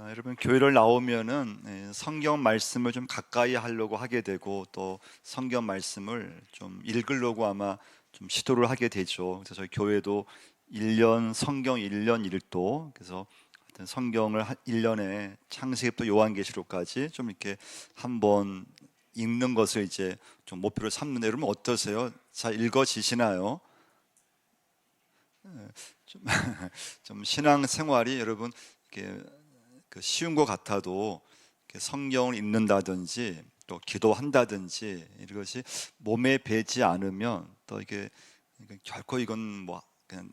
여러분 교회를 나오면은 성경 말씀을 좀 가까이 하려고 하게 되고 또 성경 말씀을 좀 읽으려고 아마 좀 시도를 하게 되죠. 그래서 저희 교회도 1년 성경 1년 읽도 그래서 하여튼 성경을 1년에 창세기부터 요한계시록까지 좀 이렇게 한번 읽는 것을 이제 좀 목표로 삼는데 여러분 어떠세요? 잘 읽어지시나요? 좀, 좀 신앙 생활이 여러분 이렇게 쉬운 것 같아도 성경을 읽는다든지 또 기도한다든지 이것이 몸에 배지 않으면 또 이게 결코 이건 뭐 그냥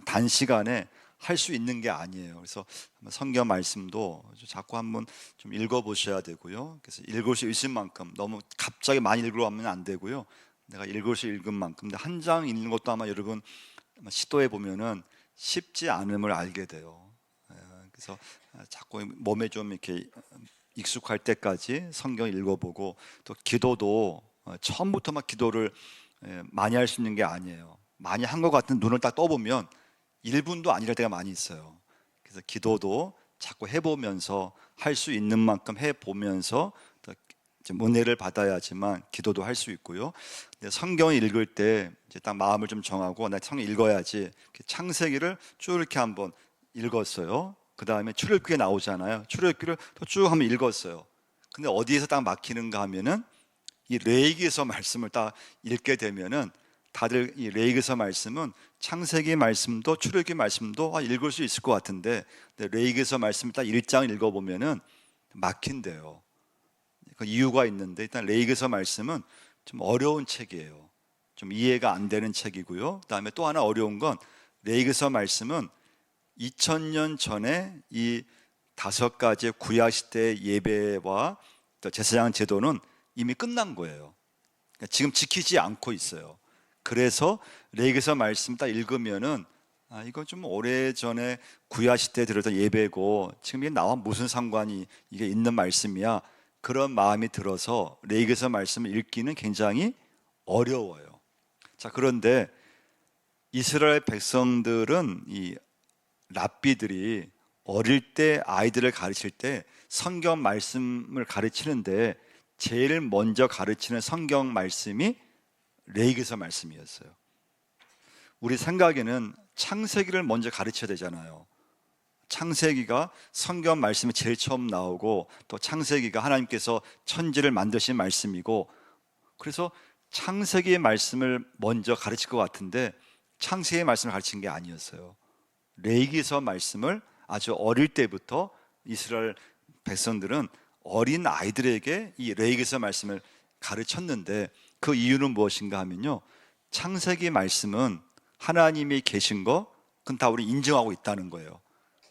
단시간에 할 수 있는 게 아니에요. 그래서 성경 말씀도 자꾸 한번 좀 읽어보셔야 되고요. 그래서 읽을 수 있을 만큼 너무 갑자기 많이 읽으러 가면 안 되고요. 내가 읽을 수 읽은 만큼 한 장 읽는 것도 아마 여러분 시도해 보면은 쉽지 않음을 알게 돼요. 그래서 자꾸 몸에 좀 이렇게 익숙할 때까지 성경 읽어보고 또 기도도 처음부터 막 기도를 많이 할 수 있는 게 아니에요. 많이 한 것 같은 눈을 딱 떠보면 1분도 아니랄 때가 많이 있어요. 그래서 기도도 자꾸 해보면서 할 수 있는 만큼 해보면서 은혜를 받아야지만 기도도 할 수 있고요. 근데 성경을 읽을 때 이제 딱 마음을 좀 정하고 나 성경 읽어야지 창세기를 쭉 이렇게 한번 읽었어요. 그 다음에 출애굽기에 나오잖아요. 출애굽기를 또 쭉 한번 읽었어요. 근데 어디에서 딱 막히는가 하면은 이 레위기서 말씀을 딱 읽게 되면은 다들 이 레위기서 말씀은 창세기 말씀도 출애굽기 말씀도 읽을 수 있을 것 같은데 레위기서 말씀을 딱 1장 읽어보면은 막힌대요. 그 이유가 있는데 일단 레위기서 말씀은 좀 어려운 책이에요. 좀 이해가 안 되는 책이고요. 그다음에 또 하나 어려운 건 레위기서 말씀은 2000년 전에 이 5가지 구약 시대 예배와 또 제사장 제도는 이미 끝난 거예요. 그러니까 지금 지키지 않고 있어요. 그래서 레위기서 말씀 딱 읽으면은 이거 좀 오래전에 구약 시대에 들었던 예배고 지금 이게 나와 무슨 상관이 이게 있는 말씀이야. 그런 마음이 들어서 레위기서 말씀을 읽기는 굉장히 어려워요. 자, 그런데 이스라엘 백성들은 이 랍비들이 어릴 때 아이들을 가르칠 때 성경 말씀을 가르치는데 제일 먼저 가르치는 성경 말씀이 레위기서 말씀이었어요. 우리 생각에는 창세기를 먼저 가르쳐야 되잖아요. 창세기가 성경 말씀이 제일 처음 나오고 또 창세기가 하나님께서 천지를 만드신 말씀이고 그래서 창세기의 말씀을 먼저 가르칠 것 같은데 창세기의 말씀을 가르친 게 아니었어요. 레위기서 말씀을 아주 어릴 때부터 이스라엘 백성들은 어린 아이들에게 이 레위기서 말씀을 가르쳤는데 그 이유는 무엇인가 하면요, 창세기 말씀은 하나님이 계신 거 그건 다 우리 인정하고 있다는 거예요.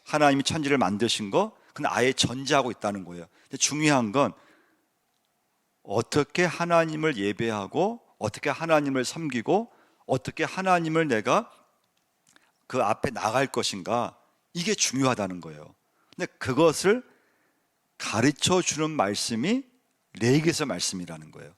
하나님이 천지를 만드신 거 그건 아예 전제하고 있다는 거예요. 근데 중요한 건 어떻게 하나님을 예배하고 어떻게 하나님을 섬기고 어떻게 하나님을 내가 그 앞에 나갈 것인가, 이게 중요하다는 거예요. 근데 그것을 가르쳐 주는 말씀이 레위기서 말씀이라는 거예요.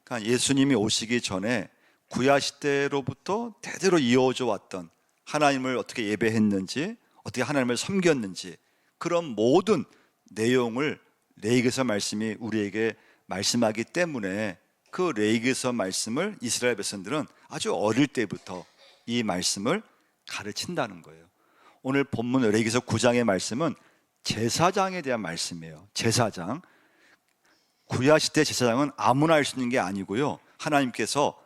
그러니까 예수님이 오시기 전에 구약 시대로부터 대대로 이어져 왔던 하나님을 어떻게 예배했는지, 어떻게 하나님을 섬겼는지 그런 모든 내용을 레위기서 말씀이 우리에게 말씀하기 때문에 그 레위기서 말씀을 이스라엘 백성들은 아주 어릴 때부터 이 말씀을 가르친다는 거예요. 오늘 본문 레위기서 9장의 말씀은 제사장에 대한 말씀이에요. 제사장. 구약 시대 제사장은 아무나 할 수 있는 게 아니고요. 하나님께서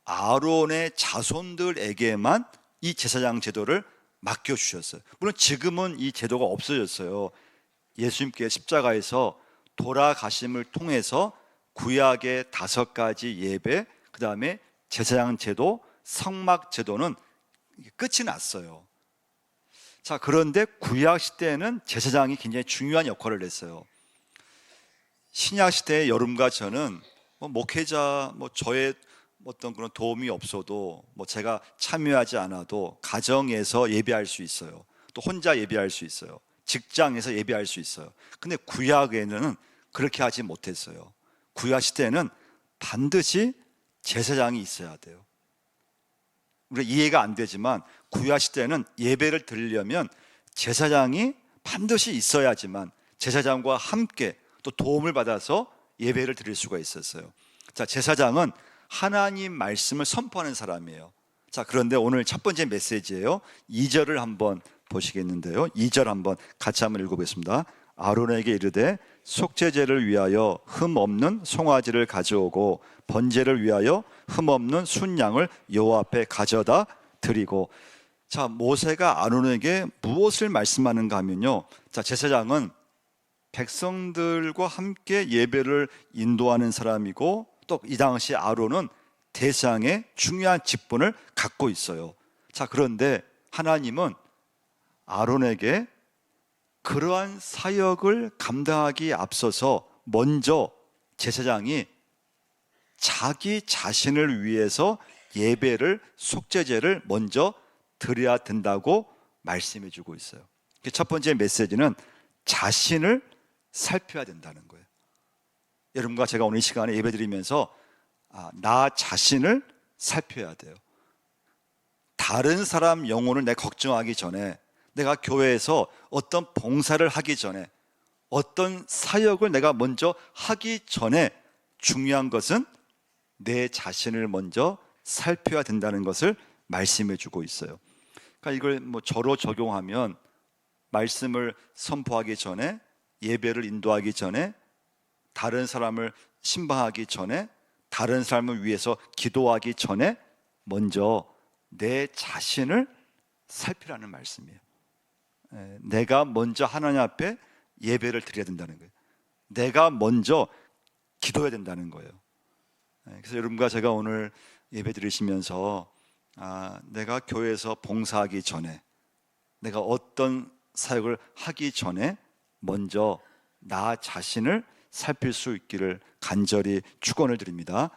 아론의 자손들에게만 이 제사장 제도를 맡겨주셨어요. 물론 지금은 이 제도가 없어졌어요. 예수님께 십자가에서 돌아가심을 통해서 구약의 5가지 예배, 그 다음에 제사장 제도, 성막 제도는 끝이 났어요. 자, 그런데 구약 시대에는 제사장이 굉장히 중요한 역할을 했어요. 신약 시대의 여러분과 저는 목회자 저의 어떤 그런 도움이 없어도 제가 참여하지 않아도 가정에서 예배할 수 있어요. 또 혼자 예배할 수 있어요. 직장에서 예배할 수 있어요. 근데 구약에는 그렇게 하지 못했어요. 구약 시대에는 반드시 제사장이 있어야 돼요. 우리가 이해가 안 되지만 구약 시대에는 예배를 드리려면 제사장이 반드시 있어야지만 제사장과 함께 또 도움을 받아서 예배를 드릴 수가 있었어요. 자, 제사장은 하나님 말씀을 선포하는 사람이에요. 자, 그런데 오늘 첫 번째 메시지예요. 2절을 한번 보시겠는데요. 2절 한번 같이 한번 읽어보겠습니다. 아론에게 이르되 속죄제를 위하여 흠 없는 송아지를 가져오고 번제를 위하여 흠 없는 순양을 여호와 앞에 가져다 드리고. 자, 모세가 아론에게 무엇을 말씀하는가 하면요, 자, 제사장은 백성들과 함께 예배를 인도하는 사람이고 또 이 당시 아론은 대상의 중요한 직분을 갖고 있어요. 자, 그런데 하나님은 아론에게 그러한 사역을 감당하기에 앞서서 먼저 제사장이 자기 자신을 위해서 예배를, 속죄제를 먼저 드려야 된다고 말씀해 주고 있어요. 첫 번째 메시지는 자신을 살펴야 된다는 거예요. 여러분과 제가 오늘 이 시간에 예배 드리면서 나 자신을 살펴야 돼요. 다른 사람 영혼을 내가 걱정하기 전에, 내가 교회에서 어떤 봉사를 하기 전에, 어떤 사역을 내가 먼저 하기 전에 중요한 것은 내 자신을 먼저 살펴야 된다는 것을 말씀해 주고 있어요. 그러니까 이걸 저로 적용하면 말씀을 선포하기 전에, 예배를 인도하기 전에, 다른 사람을 신방하기 전에, 다른 사람을 위해서 기도하기 전에 먼저 내 자신을 살피라는 말씀이에요. 내가 먼저 하나님 앞에 예배를 드려야 된다는 거예요. 내가 먼저 기도해야 된다는 거예요. 그래서 여러분과 제가 오늘 예배 드리시면서 내가 교회에서 봉사하기 전에, 내가 어떤 사역을 하기 전에 먼저 나 자신을 살필 수 있기를 간절히 축원을 드립니다.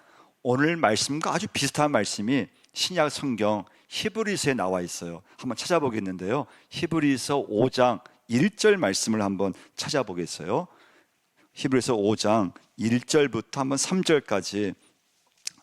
오늘 말씀과 아주 비슷한 말씀이 신약 성경 히브리서에 나와 있어요. 한번 찾아보겠는데요. 히브리서 5장 1절 말씀을 한번 찾아보겠어요. 히브리서 5장 1절부터 한번 3절까지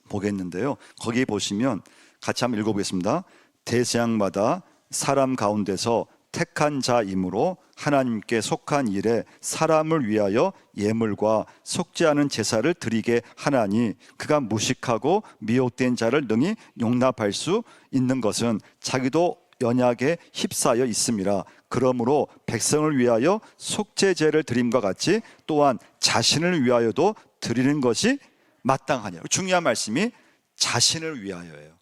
보겠는데요. 거기 보시면 같이 한번 읽어보겠습니다. 대제사장마다 사람 가운데서 택한 자이므로 하나님께 속한 일에 사람을 위하여 예물과 속죄하는 제사를 드리게 하나니, 그가 무식하고 미혹된 자를 능히 용납할 수 있는 것은 자기도 연약에 휩싸여 있음이라. 그러므로 백성을 위하여 속죄제를 드림과 같이 또한 자신을 위하여도 드리는 것이 마땅하냐. 중요한 말씀이 자신을 위하여예요.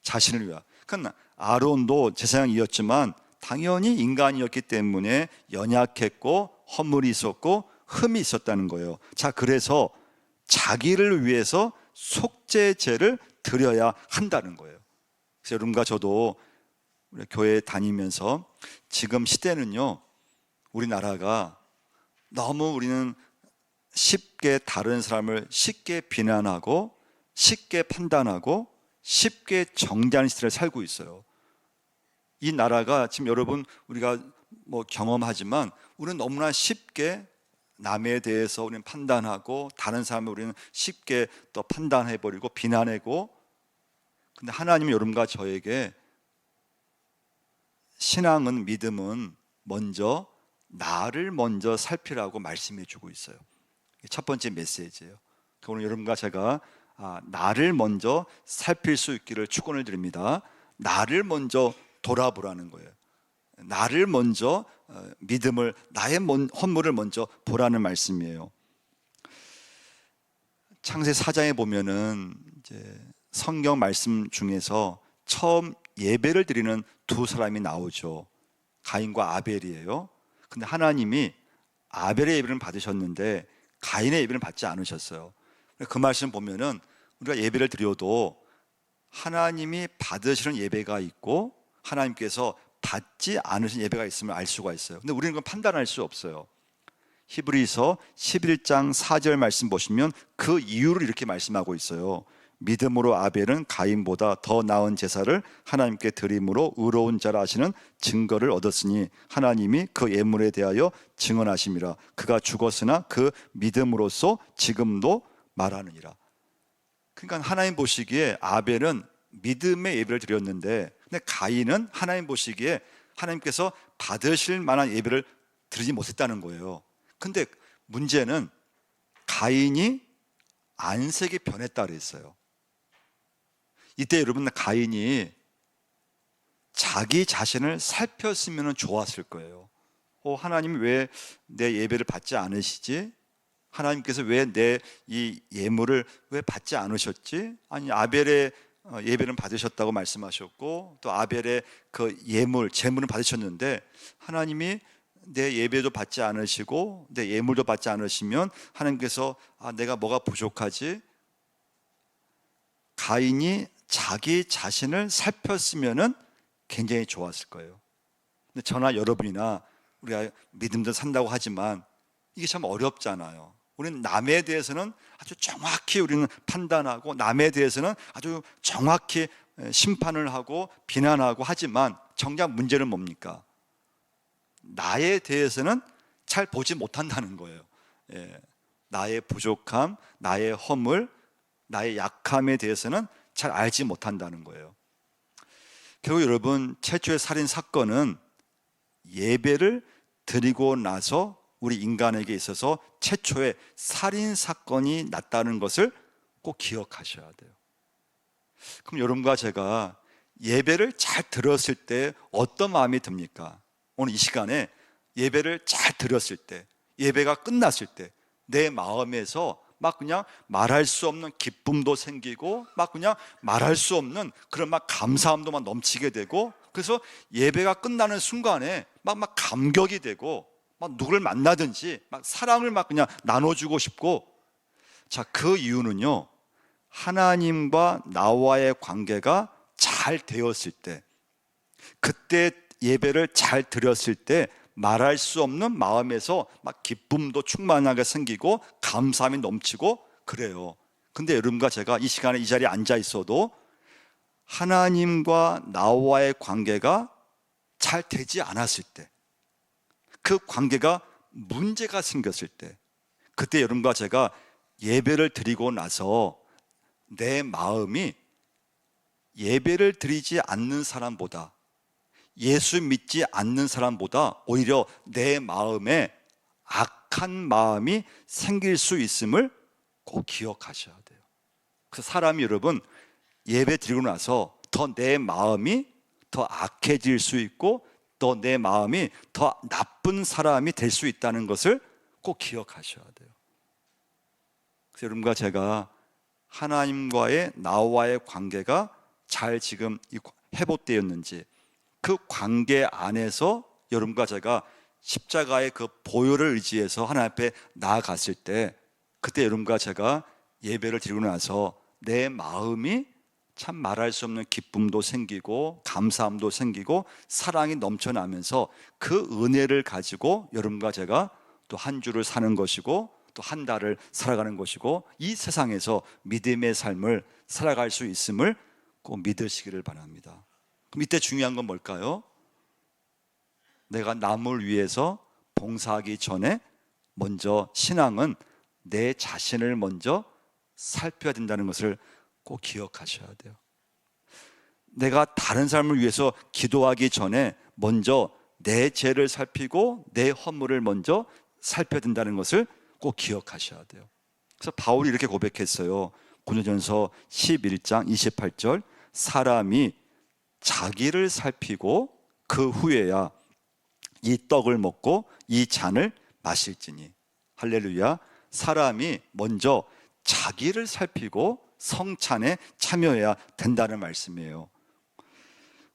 자신을 위하여. 그러니까 아론도 제사장이었지만 당연히 인간이었기 때문에 연약했고 허물이 있었고 흠이 있었다는 거예요. 자, 그래서 자기를 위해서 속죄제를 드려야 한다는 거예요. 그래서 여러분과 저도 우리 교회 다니면서 지금 시대는요, 우리나라가 너무 우리는 쉽게 다른 사람을 쉽게 비난하고 쉽게 판단하고 쉽게 정죄하는 시대를 살고 있어요. 이 나라가 지금 여러분 우리가 경험하지만 우리는 너무나 쉽게 남에 대해서 우리는 판단하고 다른 사람을 우리는 쉽게 또 판단해버리고 비난하고. 근데 하나님은 여러분과 저에게 신앙은, 믿음은 먼저 나를 먼저 살피라고 말씀해 주고 있어요. 첫 번째 메시지예요. 오늘 여러분과 제가 나를 먼저 살필 수 있기를 축원을 드립니다. 나를 먼저 돌아보라는 거예요. 나를 먼저 믿음을, 나의 헌물을 먼저 보라는 말씀이에요. 창세기 4장에 보면은 이제 성경 말씀 중에서 처음 예배를 드리는 두 사람이 나오죠. 가인과 아벨이에요. 근데 하나님이 아벨의 예배를 받으셨는데 가인의 예배를 받지 않으셨어요. 그 말씀 보면은 우리가 예배를 드려도 하나님이 받으시는 예배가 있고 하나님께서 받지 않으신 예배가 있으면 알 수가 있어요. 근데 우리는 그건 판단할 수 없어요. 히브리서 11장 4절 말씀 보시면 그 이유를 이렇게 말씀하고 있어요. 믿음으로 아벨은 가인보다 더 나은 제사를 하나님께 드림으로 의로운 자라 하시는 증거를 얻었으니 하나님이 그 예물에 대하여 증언하심이라. 그가 죽었으나 그 믿음으로써 지금도 말하느니라. 그러니까 하나님 보시기에 아벨은 믿음의 예배를 드렸는데, 근데 가인은 하나님 보시기에 하나님께서 받으실 만한 예배를 드리지 못했다는 거예요. 근데 문제는 가인이 안색이 변했다 그랬어요. 이때 여러분, 가인이 자기 자신을 살폈으면 좋았을 거예요. 하나님 왜 내 예배를 받지 않으시지? 하나님께서 왜 내 이 예물을 왜 받지 않으셨지? 아니, 아벨의 예배는 받으셨다고 말씀하셨고 또 아벨의 그 예물, 제물은 받으셨는데 하나님이 내 예배도 받지 않으시고 내 예물도 받지 않으시면 하나님께서 내가 뭐가 부족하지? 가인이 자기 자신을 살폈으면은 굉장히 좋았을 거예요. 근데 저나 여러분이나 우리가 믿음도 산다고 하지만 이게 참 어렵잖아요. 우리는 남에 대해서는 아주 정확히 우리는 판단하고 남에 대해서는 아주 정확히 심판을 하고 비난하고 하지만 정작 문제는 뭡니까? 나에 대해서는 잘 보지 못한다는 거예요. 나의 부족함, 나의 허물, 나의 약함에 대해서는 잘 알지 못한다는 거예요. 결국 여러분, 최초의 살인 사건은 예배를 드리고 나서 우리 인간에게 있어서 최초의 살인 사건이 났다는 것을 꼭 기억하셔야 돼요. 그럼 여러분과 제가 예배를 잘 들었을 때 어떤 마음이 듭니까? 오늘 이 시간에 예배를 잘 들었을 때, 예배가 끝났을 때 내 마음에서 막 그냥 말할 수 없는 기쁨도 생기고 막 그냥 말할 수 없는 그런 막 감사함도 막 넘치게 되고, 그래서 예배가 끝나는 순간에 막 감격이 되고 막 누구를 만나든지 막 사랑을 막 그냥 나눠주고 싶고. 자, 그 이유는요, 하나님과 나와의 관계가 잘 되었을 때, 그때 예배를 잘 드렸을 때 말할 수 없는 마음에서 막 기쁨도 충만하게 생기고 감사함이 넘치고 그래요. 근데 여러분과 제가 이 시간에 이 자리에 앉아 있어도 하나님과 나와의 관계가 잘 되지 않았을 때, 그 관계가 문제가 생겼을 때, 그때 여러분과 제가 예배를 드리고 나서 내 마음이 예배를 드리지 않는 사람보다, 예수 믿지 않는 사람보다 오히려 내 마음에 악한 마음이 생길 수 있음을 꼭 기억하셔야 돼요. 그래서 사람이 여러분, 예배 드리고 나서 더 내 마음이 더 악해질 수 있고 또 내 마음이 더 나쁜 사람이 될 수 있다는 것을 꼭 기억하셔야 돼요. 그래서 여러분과 제가 하나님과의 나와의 관계가 잘 지금 회복되었는지, 그 관계 안에서 여러분과 제가 십자가의 그 보혈을 의지해서 하나님 앞에 나아갔을 때, 그때 여러분과 제가 예배를 드리고 나서 내 마음이 참 말할 수 없는 기쁨도 생기고 감사함도 생기고 사랑이 넘쳐나면서 그 은혜를 가지고 여러분과 제가 또 한 주를 사는 것이고 또 한 달을 살아가는 것이고 이 세상에서 믿음의 삶을 살아갈 수 있음을 꼭 믿으시기를 바랍니다. 그럼 이때 중요한 건 뭘까요? 내가 남을 위해서 봉사하기 전에 먼저 신앙은 내 자신을 먼저 살펴야 된다는 것을 꼭 기억하셔야 돼요. 내가 다른 사람을 위해서 기도하기 전에 먼저 내 죄를 살피고 내 허물을 먼저 살펴야 된다는 것을 꼭 기억하셔야 돼요. 그래서 바울이 이렇게 고백했어요. 고린도전서 11장 28절, 사람이 자기를 살피고 그 후에야 이 떡을 먹고 이 잔을 마실지니. 할렐루야. 사람이 먼저 자기를 살피고 성찬에 참여해야 된다는 말씀이에요.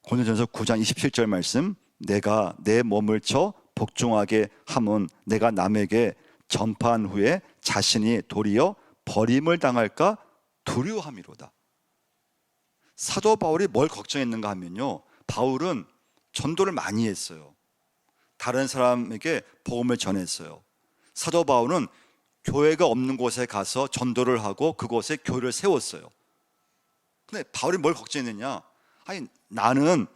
고린도전서 9장 27절 말씀, 내가 내 몸을 쳐 복종하게 함은 내가 남에게 전파한 후에 자신이 도리어 버림을 당할까 두려워함이로다. 사도 바울이 뭘 걱정했는가 하면요, 바울은 전도를 많이 했어요. 다른 사람에게 복음을 전했어요. 사도 바울은 교회가 없는 곳에 가서 전도를 하고 그곳에 교회를 세웠어요. 근데 바울이 뭘 걱정했느냐? 아니, 나는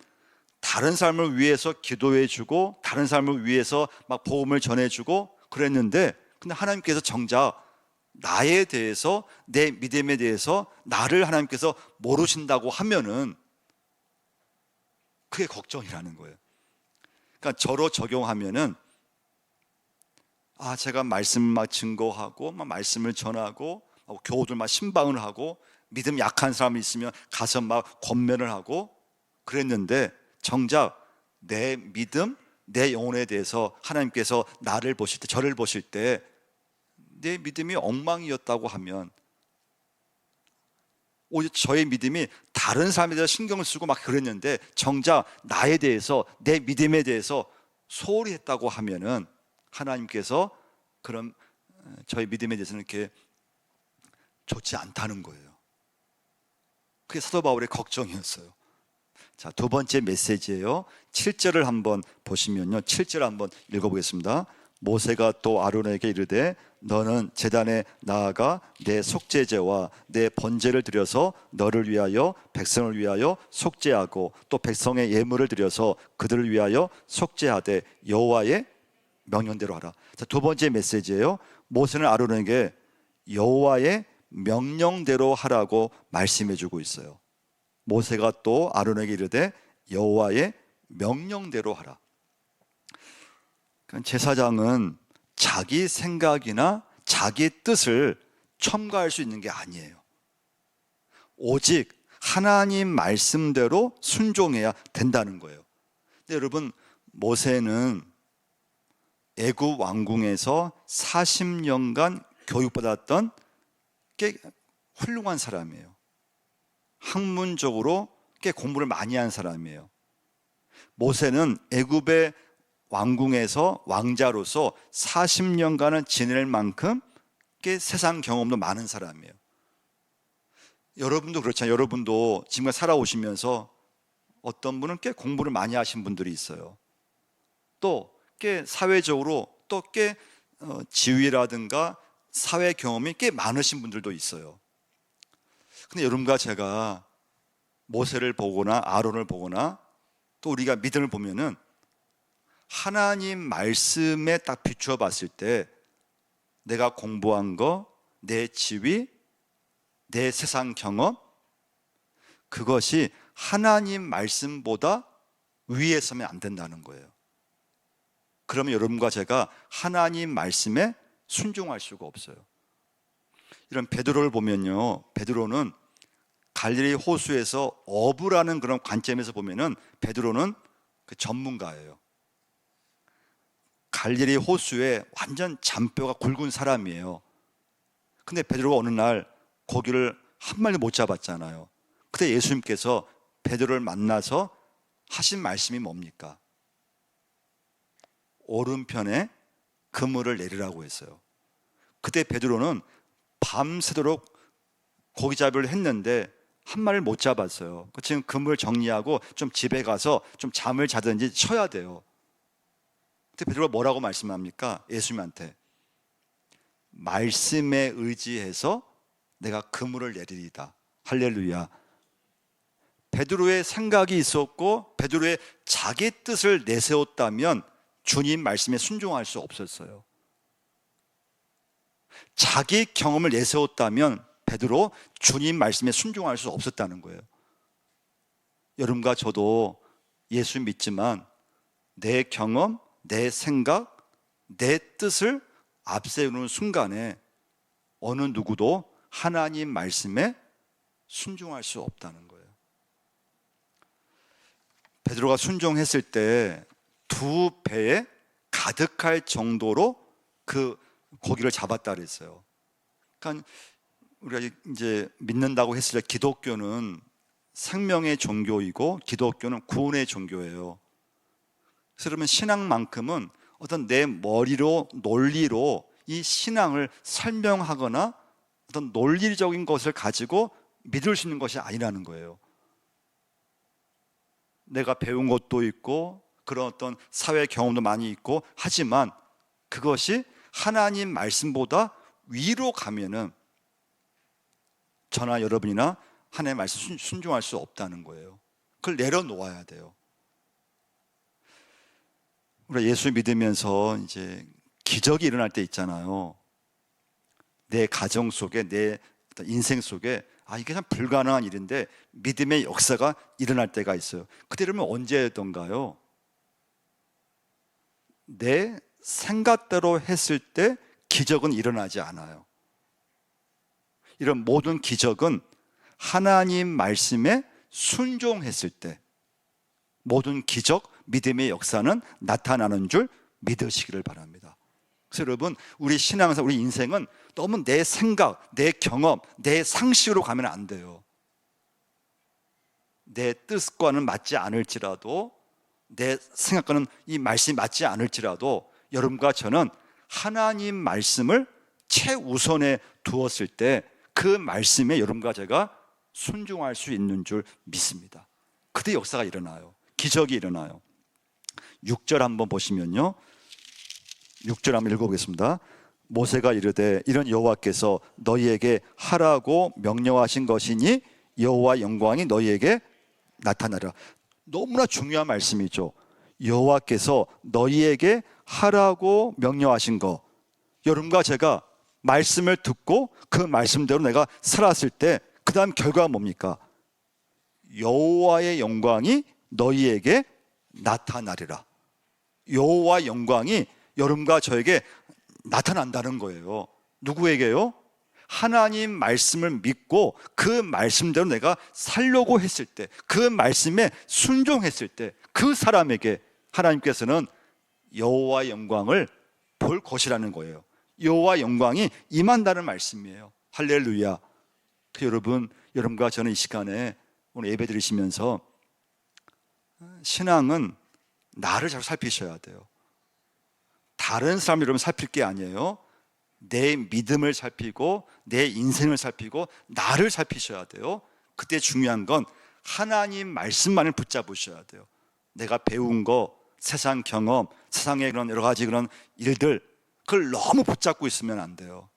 다른 사람을 위해서 기도해주고 다른 사람을 위해서 막 복음을 전해주고 그랬는데, 근데 하나님께서 정작 나에 대해서, 내 믿음에 대해서 나를 하나님께서 모르신다고 하면은 그게 걱정이라는 거예요. 그러니까 저로 적용하면은 제가 말씀 막 증거하고 막 말씀을 전하고 교우들 막 신방을 하고 믿음 약한 사람이 있으면 가서 막 권면을 하고 그랬는데 정작 내 믿음, 내 영혼에 대해서 하나님께서 나를 보실 때, 저를 보실 때 내 믿음이 엉망이었다고 하면 오히려 저의 믿음이 다른 사람에 대해서 신경을 쓰고 막 그랬는데 정작 나에 대해서, 내 믿음에 대해서 소홀히 했다고 하면은 하나님께서 그런 저의 믿음에 대해서는 이렇게 좋지 않다는 거예요. 그게 사도 바울의 걱정이었어요. 자, 두 번째 메시지예요. 7절을 한번 보시면요, 7절 한번 읽어보겠습니다. 모세가 또 아론에게 이르되 너는 제단에 나아가 내 속죄제와 내 번제를 드려서 너를 위하여 백성을 위하여 속죄하고 또 백성의 예물을 드려서 그들을 위하여 속죄하되 여호와의 명령대로 하라. 자, 두 번째 메시지예요. 모세는 아론에게 여호와의 명령대로 하라고 말씀해 주고 있어요. 모세가 또 아론에게 이르되 여호와의 명령대로 하라. 제사장은 자기 생각이나 자기 뜻을 첨가할 수 있는 게 아니에요. 오직 하나님 말씀대로 순종해야 된다는 거예요. 근데 여러분, 모세는 애굽 왕궁에서 40년간 교육받았던 꽤 훌륭한 사람이에요. 학문적으로 꽤 공부를 많이 한 사람이에요. 모세는 애굽의 왕궁에서 왕자로서 40년간은 지낼 만큼 꽤 세상 경험도 많은 사람이에요. 여러분도 그렇잖아요. 여러분도 지금까지 살아오시면서 어떤 분은 꽤 공부를 많이 하신 분들이 있어요. 또 꽤 사회적으로 또 꽤 지위라든가 사회 경험이 꽤 많으신 분들도 있어요. 근데 여러분과 제가 모세를 보거나 아론을 보거나 또 우리가 믿음을 보면은 하나님 말씀에 딱 비추어 봤을 때 내가 공부한 거, 내 지위, 내 세상 경험, 그것이 하나님 말씀보다 위에 서면 안 된다는 거예요. 그러면 여러분과 제가 하나님 말씀에 순종할 수가 없어요. 이런 베드로를 보면요, 베드로는 갈릴리 호수에서 어부라는 그런 관점에서 보면은 베드로는 그 전문가예요. 갈릴리 호수에 완전 잔뼈가 굵은 사람이에요. 근데 베드로가 어느 날 고기를 한 마리 못 잡았잖아요. 그때 예수님께서 베드로를 만나서 하신 말씀이 뭡니까? 오른편에 그물을 내리라고 했어요. 그때 베드로는 밤새도록 고기잡이를 했는데 한 마리를 못 잡았어요. 지금 그물 정리하고 좀 집에 가서 좀 잠을 자든지 쉬어야 돼요. 그때 베드로가 뭐라고 말씀합니까? 예수님한테 말씀에 의지해서 내가 그물을 내리리다. 할렐루야. 베드로의 생각이 있었고 베드로의 자기 뜻을 내세웠다면 주님 말씀에 순종할 수 없었어요. 자기 경험을 내세웠다면 베드로 주님 말씀에 순종할 수 없었다는 거예요. 여러분과 저도 예수 믿지만 내 경험, 내 생각, 내 뜻을 앞세우는 순간에 어느 누구도 하나님 말씀에 순종할 수 없다는 거예요. 베드로가 순종했을 때 2배에 가득할 정도로 그 고기를 잡았다 그랬어요. 그러니까 우리가 이제 믿는다고 했을 때 기독교는 생명의 종교이고 기독교는 구원의 종교예요. 그래서 여러분, 신앙만큼은 어떤 내 머리로 논리로 이 신앙을 설명하거나 어떤 논리적인 것을 가지고 믿을 수 있는 것이 아니라는 거예요. 내가 배운 것도 있고 그런 어떤 사회 경험도 많이 있고 하지만 그것이 하나님 말씀보다 위로 가면은 저나 여러분이나 하나님의 말씀 순종할 수 없다는 거예요. 그걸 내려놓아야 돼요. 우리가 예수 믿으면서 이제 기적이 일어날 때 있잖아요. 내 가정 속에, 내 인생 속에 이게 참 불가능한 일인데 믿음의 역사가 일어날 때가 있어요. 그때 그러면 언제였던가요? 내 생각대로 했을 때 기적은 일어나지 않아요. 이런 모든 기적은 하나님 말씀에 순종했을 때 모든 기적, 믿음의 역사는 나타나는 줄 믿으시기를 바랍니다. 그래서 여러분, 우리 신앙에서 우리 인생은 너무 내 생각, 내 경험, 내 상식으로 가면 안 돼요. 내 뜻과는 맞지 않을지라도, 내 생각과는 이 말씀이 맞지 않을지라도 여러분과 저는 하나님 말씀을 최우선에 두었을 때 그 말씀에 여러분과 제가 순종할 수 있는 줄 믿습니다. 그때 역사가 일어나요. 기적이 일어나요. 6절 한번 보시면요, 6절 한번 읽어보겠습니다. 모세가 이르되 이런 여호와께서 너희에게 하라고 명령하신 것이니 여호와 영광이 너희에게 나타나라. 너무나 중요한 말씀이죠. 여호와께서 너희에게 하라고 명령하신 거, 여러분과 제가 말씀을 듣고 그 말씀대로 내가 살았을 때 그 다음 결과가 뭡니까? 여호와의 영광이 너희에게 나타나리라. 여호와 영광이 여러분과 저에게 나타난다는 거예요. 누구에게요? 하나님 말씀을 믿고 그 말씀대로 내가 살려고 했을 때, 그 말씀에 순종했을 때 그 사람에게 하나님께서는 여호와 영광을 볼 것이라는 거예요. 여호와 영광이 임한다는 말씀이에요. 할렐루야. 여러분과 저는 이 시간에 오늘 예배 드리시면서 신앙은 나를 잘 살피셔야 돼요. 다른 사람 여러분 살필 게 아니에요. 내 믿음을 살피고 내 인생을 살피고 나를 살피셔야 돼요. 그때 중요한 건 하나님 말씀만을 붙잡으셔야 돼요. 내가 배운 거, 세상 경험, 세상의 그런 여러 가지 그런 일들, 그걸 너무 붙잡고 있으면 안 돼요.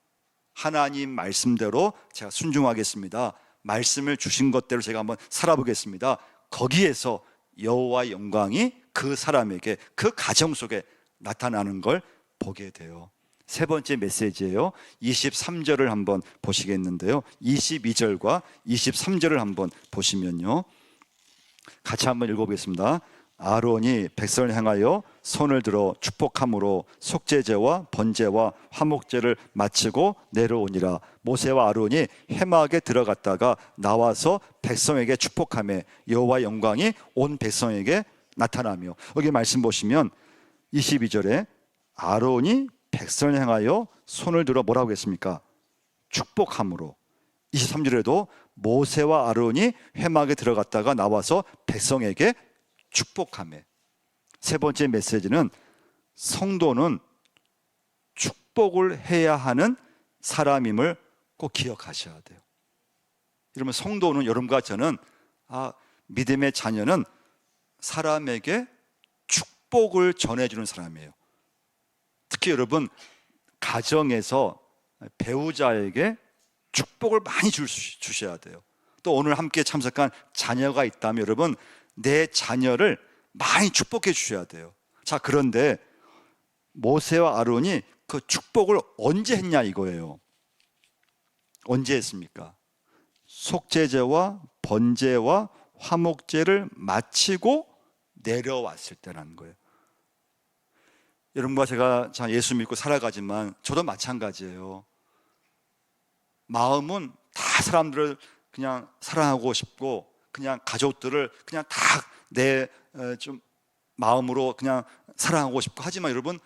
하나님 말씀대로 제가 순종하겠습니다. 말씀을 주신 것대로 제가 한번 살아보겠습니다. 거기에서 여호와 영광이 그 사람에게, 그 가정 속에 나타나는 걸 보게 돼요. 세 번째 메시지예요. 23절을 한번 보시겠는데요, 22절과 23절을 한번 보시면요, 같이 한번 읽어보겠습니다. 아론이 백성을 향하여 손을 들어 축복함으로 속죄제와 번제와 화목제를 마치고 내려오니라. 모세와 아론이 회막에 들어갔다가 나와서 백성에게 축복하며 여호와 영광이 온 백성에게 나타나며, 여기 말씀 보시면 22절에 아론이 백성을 향하여 손을 들어 뭐라고 했습니까? 축복함으로. 23절에도 모세와 아론이 회막에 들어갔다가 나와서 백성에게 축복하며. 세 번째 메시지는 성도는 축복을 해야 하는 사람임을 꼭 기억하셔야 돼요. 여러분, 성도는, 여러분과 저는, 믿음의 자녀는 사람에게 축복을 전해주는 사람이에요. 특히 여러분, 가정에서 배우자에게 축복을 많이 주셔야 돼요. 또 오늘 함께 참석한 자녀가 있다면 여러분, 내 자녀를 많이 축복해 주셔야 돼요. 자, 그런데 모세와 아론이 그 축복을 언제 했냐 이거예요. 언제 했습니까? 속죄제와 번제와 화목제를 마치고 내려왔을 때라는 거예요. 여러분과 제가 예수 믿고 살아가지만 저도 마찬가지예요. 마음은 다 사람들을 그냥 사랑하고 싶고, 그냥 가족들을 그냥 다 내 좀 마음으로 그냥 사랑하고 싶고, 하지만 여러분,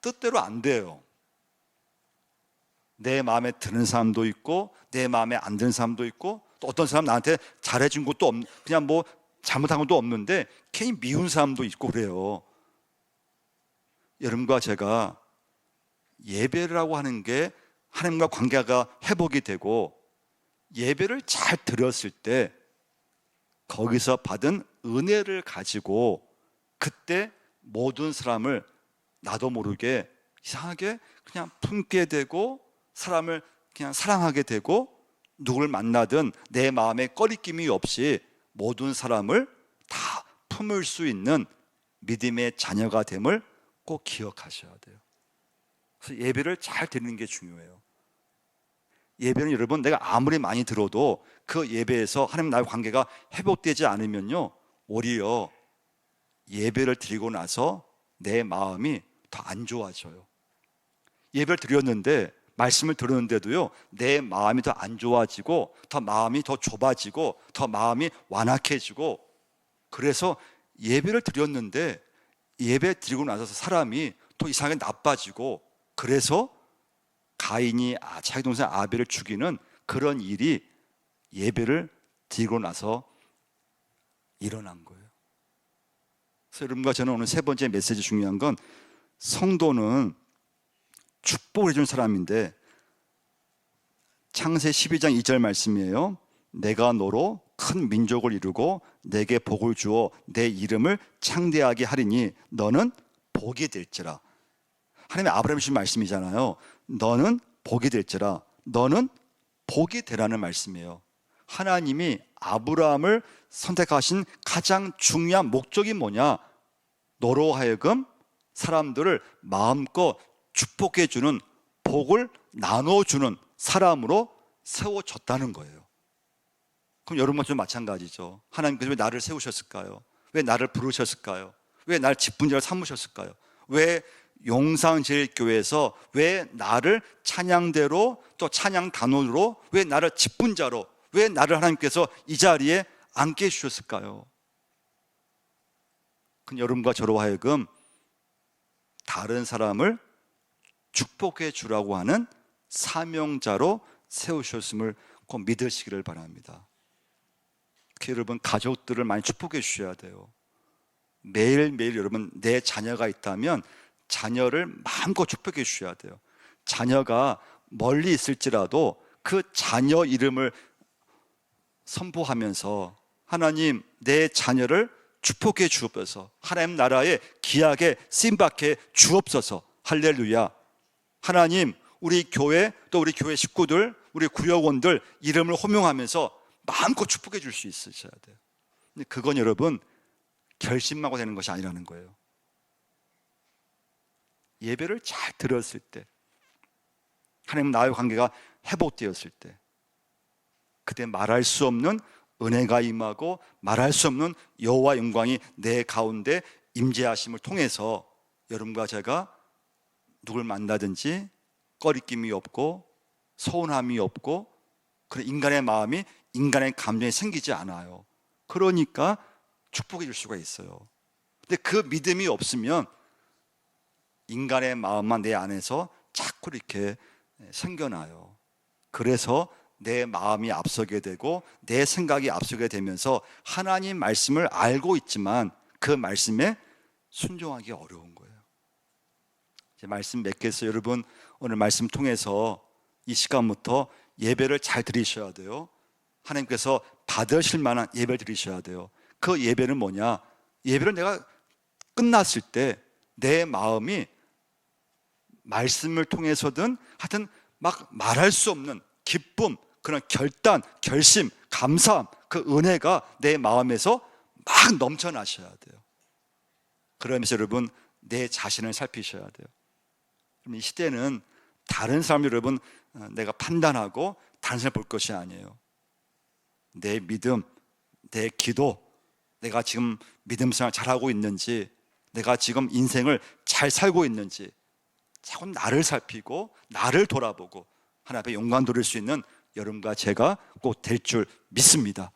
뜻대로 안 돼요. 내 마음에 드는 사람도 있고 내 마음에 안 드는 사람도 있고, 또 어떤 사람 나한테 잘해준 것도 그냥 뭐 잘못한 것도 없는데 괜히 미운 사람도 있고 그래요. 여러분과 제가 예배라고 하는 게 하나님과 관계가 회복이 되고, 예배를 잘 드렸을 때 거기서 받은 은혜를 가지고 그때 모든 사람을 나도 모르게 이상하게 그냥 품게 되고, 사람을 그냥 사랑하게 되고, 누굴 만나든 내 마음에 꺼리낌이 없이 모든 사람을 다 품을 수 있는 믿음의 자녀가 됨을 꼭 기억하셔야 돼요. 그래서 예배를 잘 드리는 게 중요해요. 예배는 여러분, 내가 아무리 많이 들어도 그 예배에서 하나님 나의 관계가 회복되지 않으면요, 오히려 예배를 드리고 나서 내 마음이 더 안 좋아져요. 예배를 드렸는데, 말씀을 들었는데도요, 내 마음이 더 안 좋아지고, 더 마음이 더 좁아지고, 더 마음이 완악해지고, 그래서 예배를 드렸는데 예배 드리고 나서 사람이 더 이상하게 나빠지고, 그래서 가인이 자기 동생 아벨을 죽이는 그런 일이 예배를 드리고 나서 일어난 거예요. 그래서 여러분과 저는 오늘 세 번째 메시지, 중요한 건 성도는 축복을 해준 사람인데, 창세 12장 2절 말씀이에요. 내가 너로 큰 민족을 이루고 내게 복을 주어 내 이름을 창대하게 하리니 너는 복이 될지라. 하나님의 아브라함이 주신 말씀이잖아요. 너는 복이 될지라. 너는 복이 되라는 말씀이에요. 하나님이 아브라함을 선택하신 가장 중요한 목적이 뭐냐? 너로 하여금 사람들을 마음껏 축복해 주는, 복을 나눠주는 사람으로 세워졌다는 거예요. 그럼 여러분과 좀 마찬가지죠. 하나님께서 왜 나를 세우셨을까요? 왜 나를 부르셨을까요? 왜 나를 직분자로 삼으셨을까요? 왜 용상제일교회에서 왜 나를 찬양대로, 또 찬양단원으로, 왜 나를 직분자로, 왜 나를 하나님께서 이 자리에 앉게 해주셨을까요? 그럼 여러분과 저로 하여금 다른 사람을 축복해 주라고 하는 사명자로 세우셨음을 꼭 믿으시기를 바랍니다. 여러분, 가족들을 많이 축복해 주셔야 돼요. 매일매일 여러분, 내 자녀가 있다면 자녀를 마음껏 축복해 주셔야 돼요. 자녀가 멀리 있을지라도 그 자녀 이름을 선포하면서, 하나님, 내 자녀를 축복해 주옵소서, 하나님 나라에 귀하게 쓰임받게 주옵소서, 할렐루야. 하나님, 우리 교회, 또 우리 교회 식구들, 우리 구역원들 이름을 호명하면서 마음껏 축복해 줄 수 있으셔야 돼요. 근데 그건 여러분, 결심하고 되는 것이 아니라는 거예요. 예배를 잘 들었을 때, 하나님 나와의 관계가 회복되었을 때, 그때 말할 수 없는 은혜가 임하고 말할 수 없는 여호와 영광이 내 가운데 임재하심을 통해서 여러분과 제가 누굴 만나든지 꺼리낌이 없고 서운함이 없고, 그런 인간의 마음이, 인간의 감정이 생기지 않아요. 그러니까 축복해 줄 수가 있어요. 근데 그 믿음이 없으면 인간의 마음만 내 안에서 자꾸 이렇게 생겨나요. 그래서 내 마음이 앞서게 되고 내 생각이 앞서게 되면서 하나님 말씀을 알고 있지만 그 말씀에 순종하기 어려운 거예요. 이제 말씀 맺겠어요. 여러분, 오늘 말씀 통해서 이 시간부터 예배를 잘 드리셔야 돼요. 하나님께서 받으실 만한 예배를 드리셔야 돼요. 그 예배는 뭐냐? 예배를 내가 끝났을 때 내 마음이 말씀을 통해서든 하여튼 막 말할 수 없는 기쁨, 그런 결단, 결심, 감사함, 그 은혜가 내 마음에서 막 넘쳐나셔야 돼요. 그러면서 여러분, 내 자신을 살피셔야 돼요. 이 시대는 다른 사람, 여러분, 내가 판단하고 다른 사람 볼 것이 아니에요. 내 믿음, 내 기도, 내가 지금 믿음 생활 잘하고 있는지, 내가 지금 인생을 잘 살고 있는지, 자꾸 나를 살피고 나를 돌아보고 하나님 앞에 영광 돌릴 수 있는 여러분과 제가 꼭 될 줄 믿습니다.